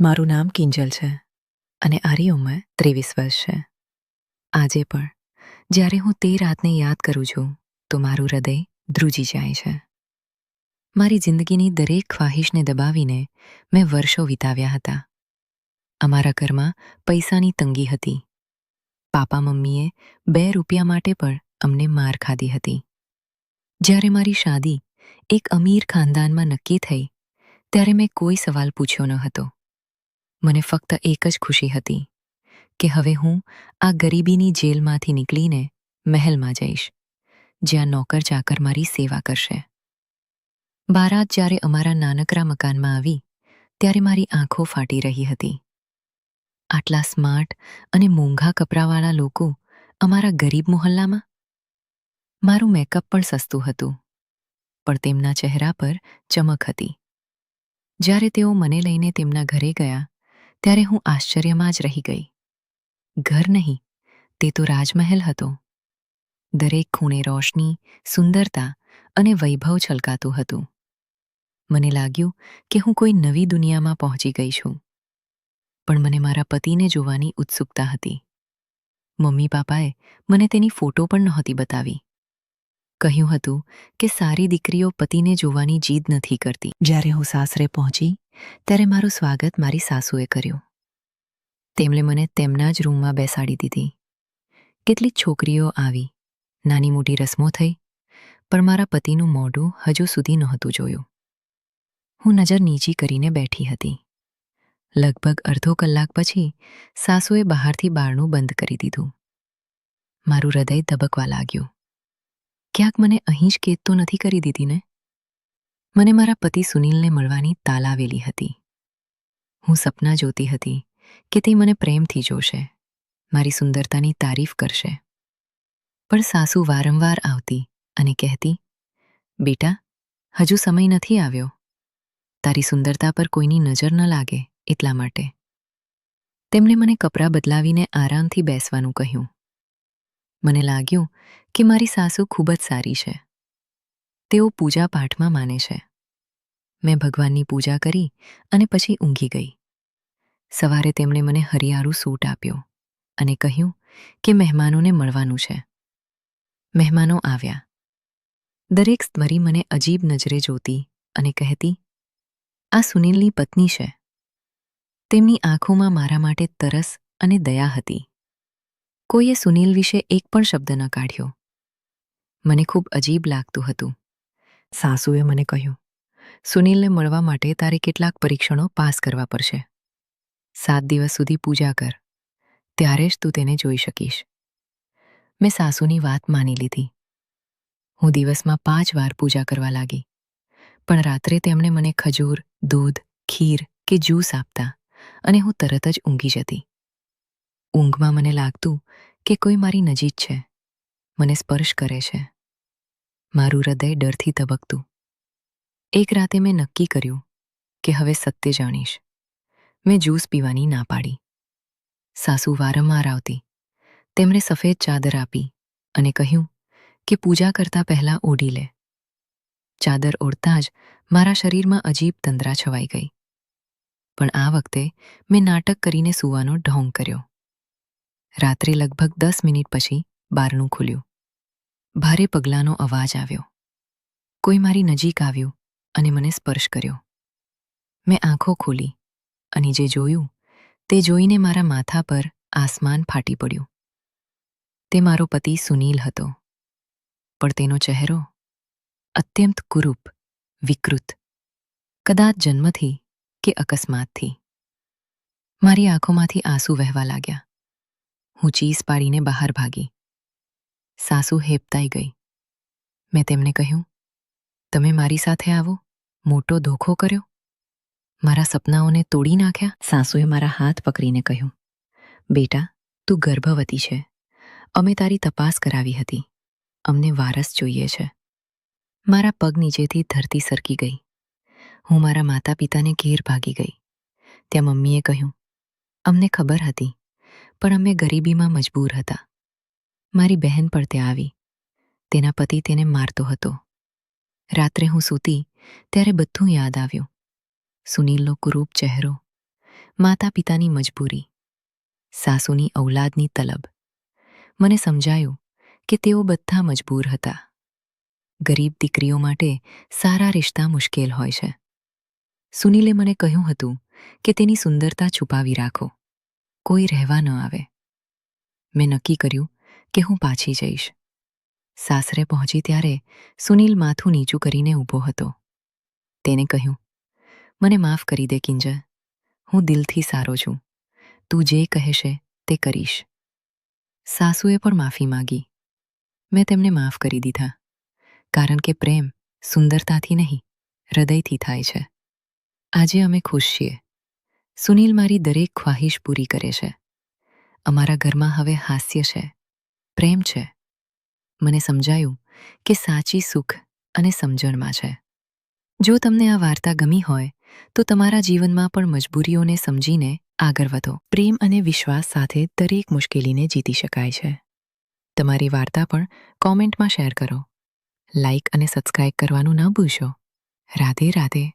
મારું નામ કિંજલ છે અને આરી ઉંમર 23 વર્ષ છે. આજે પણ જ્યારે હું તે રાતને યાદ કરું છું તો મારું હૃદય ધ્રુજી જાય છે. મારી જિંદગીની દરેક ખ્વાહિશને દબાવીને મેં વર્ષો વિતાવ્યા હતા. અમારા ઘરમાં પૈસાની તંગી હતી. પાપા મમ્મીએ 2 રૂપિયા માટે પણ અમને માર ખાધી હતી. જ્યારે મારી શાદી એક અમીર ખાનદાનમાં નક્કી થઈ ત્યારે મેં કોઈ સવાલ પૂછ્યો ન હતો. મને ફક્ત એક જ ખુશી હતી કે હવે હું આ ગરીબીની જેલમાંથી નીકળીને મહેલમાં જઈશ, જ્યાં નોકર ચાકર મારી સેવા કરશે. બારાત જ્યારે અમારા નાનકડા મકાનમાં આવી ત્યારે મારી આંખો ફાટી રહી હતી. આટલા સ્માર્ટ અને મોંઘા કપડાવાળા લોકો અમારા ગરીબ મોહલ્લામાં. મારું મેકઅપ પણ સસ્તું હતું, પણ તેમના ચહેરા પર ચમક હતી. જ્યારે તેઓ મને લઈને તેમના ઘરે ગયા ત્યારે હું આશ્ચર્યમાં જ રહી ગઈ. ઘર નહીં, તે તો રાજમહેલ હતો. દરેક ખૂણે રોશની, સુંદરતા અને વૈભવ છલકાતું હતું. મને લાગ્યું કે હું કોઈ નવી દુનિયામાં પહોંચી ગઈ છું. પણ મને મારા પતિને જોવાની ઉત્સુકતા હતી. મમ્મી પાપાએ મને તેની ફોટો પણ નહોતી બતાવી. કહ્યું હતું કે સારી દીકરીઓ પતિને જોવાની જીદ નથી કરતી. જ્યારે હું સાસરે પહોંચી ત્યારે મારું સ્વાગત મારી સાસુએ કર્યું. તેમણે મને તેમના જ રૂમમાં બેસાડી દીધી. કેટલીક છોકરીઓ આવી, નાની મોટી રસમો થઈ, પણ મારા પતિનું મોઢું હજુ સુધી નહોતું જોયું. હું નજર નીચી કરીને બેઠી હતી. લગભગ અડધો કલાક પછી સાસુએ બહારથી બારણું બંધ કરી દીધું. મારું હૃદય ધબકવા લાગ્યું. ક્યાંક મને અહીં જ કેદ તો નથી કરી દીધી ને? મને મારા પતિ સુનિલને મળવાની તાલાવેલી હતી. હું સપના જોતી હતી કે તે મને પ્રેમથી જોશે, મારી સુંદરતાની તારીફ કરશે. પણ સાસુ વારંવાર આવતી અને કહેતી, બેટા, હજુ સમય નથી આવ્યો. તારી સુંદરતા પર કોઈની નજર ન લાગે એટલા માટે. તેમણે મને કપડાં બદલાવીને આરામથી બેસવાનું કહ્યું. મને લાગ્યું કે મારી સાસુ ખૂબ જ સારી છે. તેઓ પૂજા પાઠમાં માને છે. મેં ભગવાનની પૂજા કરી અને પછી ઊંઘી ગઈ. સવારે તેમણે મને હરિયાળું સૂટ આપ્યો અને કહ્યું કે મહેમાનોને મળવાનું છે. મહેમાનો આવ્યા. દરેક સ્ત્રી મને અજીબ નજરે જોતી અને કહેતી, આ સુનિલની પત્ની છે. તેમની આંખોમાં મારા માટે તરસ અને દયા હતી. કોઈએ સુનિલ વિશે એક પણ શબ્દ ન કાઢ્યો. મને ખૂબ અજીબ લાગતું હતું. સાસુએ મને કહ્યું, સુનિલને મળવા માટે તારે કેટલાક પરીક્ષણો પાસ કરવા પડશે. 7 દિવસ સુધી પૂજા કર, ત્યારે જ તું તેને જોઈ શકીશ. મેં સાસુની વાત માની લીધી. હું દિવસમાં 5 વાર પૂજા કરવા લાગી. પણ રાત્રે તેમણે મને ખજૂર, દૂધ, ખીર કે જ્યુસ આપતા અને હું તરત જ ઊંઘી જતી. ઊંઘમાં મને લાગતું કે કોઈ મારી નજીક છે, મને સ્પર્શ કરે છે. મારું હૃદય ડરથી ધબકતું. એક રાતે મેં નક્કી કર્યું કે હવે સત્ય જાણીશ. મેં જ્યુસ પીવાની ના પાડી. સાસુ વારંવાર આવતી. તેમણે સફેદ ચાદર આપી અને કહ્યું કે પૂજા કરતા પહેલા ઓઢી લે. ચાદર ઓઢતાં જ મારા શરીરમાં અજીબ તંદ્રા છવાઈ ગઈ. પણ આ વખતે મેં નાટક કરીને સૂવાનો ઢોંગ કર્યો. રાત્રે લગભગ 10 મિનિટ પછી બારણું ખુલ્યું. ભારે પગલાંનો અવાજ આવ્યો. કોઈ મારી નજીક આવ્યું અને મને સ્પર્શ કર્યો. મેં આંખો ખોલી અને જે જોયું તે જોઈને મારા માથા પર આસમાન ફાટી પડ્યું. તે મારો પતિ સુનીલ હતો, પણ તેનો ચહેરો અત્યંત કુરૂપ, વિકૃત, કદાચ જન્મથી કે અકસ્માતથી. મારી આંખોમાંથી આંસુ વહેવા લાગ્યા. હું ચીસ પાડીને બહાર ભાગી. સાસુ હેબતાઈ ગઈ. મેં તેમને કહ્યું, તમે મારી સાથે આવો મોટો ધોખો કર્યો, મારા સપનાઓને તોડી નાખ્યા. સાસુએ મારા હાથ પકડીને કહ્યું, બેટા, તું ગર્ભવતી છે. અમે તારી તપાસ કરાવી હતી. અમને વારસ જોઈએ છે. મારા પગ નીચેથી ધરતી સરકી ગઈ. હું મારા માતા પિતાને ઘેર ભાગી ગઈ. ત્યાં મમ્મીએ કહ્યું, અમને ખબર હતી, પણ અમે ગરીબીમાં મજબૂર હતા. મારી બહેન પણ ત્યાં આવી. તેના પતિ તેને મારતો હતો. રાત્રે હું સૂતી ત્યારે બધું યાદ આવ્યું. સુનિલનો કુરૂપ ચહેરો, માતા પિતાની મજબૂરી, સાસુની ઔલાદની તલબ. મને સમજાયું કે તેઓ બધા મજબૂર હતા. ગરીબ દીકરીઓ માટે સારા રિશ્તા મુશ્કેલ હોય છે. સુનિલે મને કહ્યું હતું કે તેની સુંદરતા છુપાવી રાખો, કોઈ રહેવા ન આવે. મેં નક્કી કર્યું કે હું પાછી જઈશ. સાસરે પહોંચી ત્યારે સુનિલ માથું નીચું કરીને ઊભો હતો. તેને કહ્યું, મને માફ કરી દે કિંજલ, હું દિલથી સારો છું. તું જે કહેશે તે કરીશ. સાસુએ પણ માફી માંગી. મેં તેમને માફ કરી દીધા, કારણ કે પ્રેમ સુંદરતાથી નહીં, હૃદયથી થાય છે. આજે અમે ખુશ છીએ. સુનિલ મારી દરેક ખ્વાહિશ પૂરી કરે છે. અમારા ઘરમાં હવે હાસ્ય છે, પ્રેમ છે. મને સમજાયું કે સાચી સુખ અને સમજણમાં છે. જો તમને આ વાર્તા ગમી હોય તો તમારા જીવનમાં પણ મજબૂરીઓને સમજીને આગળ વધો. પ્રેમ અને વિશ્વાસ સાથે દરેક મુશ્કેલીને જીતી શકાય છે. તમારી વાર્તા પણ કોમેન્ટમાં શેર કરો. લાઇક અને સબસ્ક્રાઇબ કરવાનું ન ભૂલશો. રાધે રાધે.